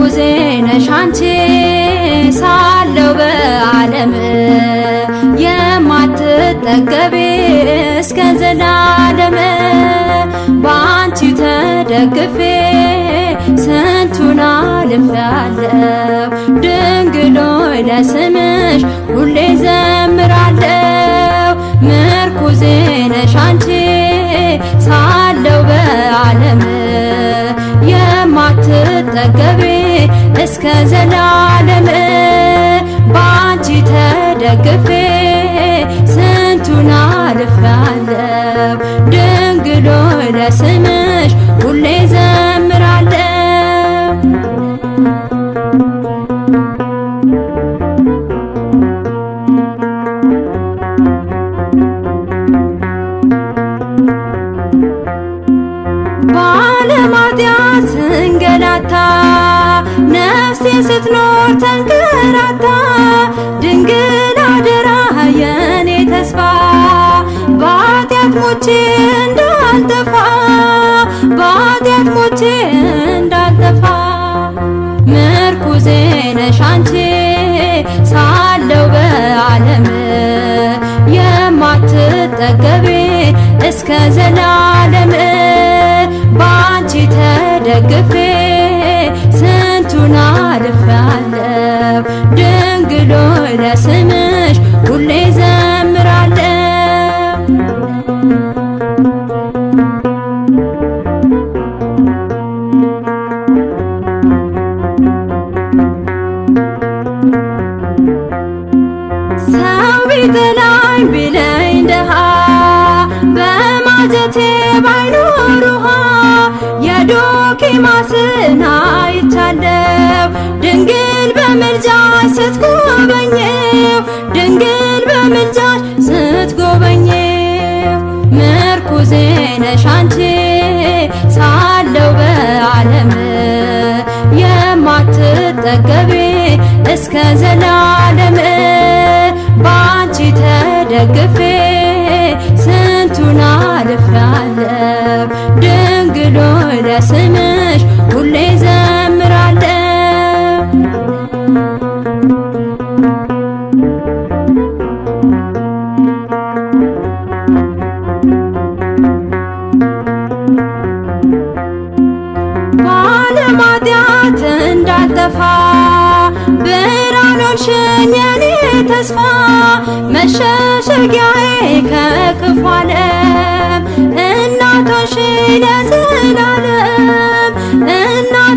ምርኩዜ ነሽ አንቺ ሳለው በዓለም የማትጠገቢ እስከ ዘላለም ባንቺ ተደግፌ ስንቱን አልፌአለሁ ድንግል ሆይ ለስምሽ ሁሌ ዘምራለሁ ምርኩዜ ነሽ አንቺ ሳለው በዓለም የማትጠገቢ እስከ ዘላለም ባንቺ ተደግፌ ስንቱን አልፌአለሁ ድንግል ሆይ ለስምሽ ሁሌ ዘምራለሁ በዓለም ኃጢአት ስንገላታ ነፍሴ ስትኖር ተንከራታ ድንግል አደራ የኔ ተስፋ በኃጢአት ሞቼ እንዳልጠፋ በኃጢአት ሞቼ እንዳልጠፋ ምርኩዜ ነሽ አንቺ ሳለው በዓለም የማትጠገቢ እስከ ዘላለም ባንቺ ተደግፌ ስንቱን አልፌአለሁ ድንግል ሆይ ለስምሽ ሁሌ ዘምራለሁ ሰው ቢጥላኝ ቢለኝ ደሃ በማጀቴ ባይኖር ውሃ የዶኪማስን አይቻለሁ ድንግል በምልጃሽ ስትጎበኘው ድንግል በምልጃሽ ስትጎበኘው ምርኩዜ ነሽ አንቺ ሳለው በዓለም የማትጠገቢ እስከ ዘላለም ባንቺ ተደግፌ ስንቱን አልፌአለሁ ድንግል ሆይ ለስምሽ ሁሌ ዘምራለሁ በዓለም ኃጢአት እንዳልጠፋ ብርሃን ሆንሽኝ የኔ ተስፋ መሸሸጊያዬ ከክፉ ዓለም እናት ሆንሽኝ ለዘላለም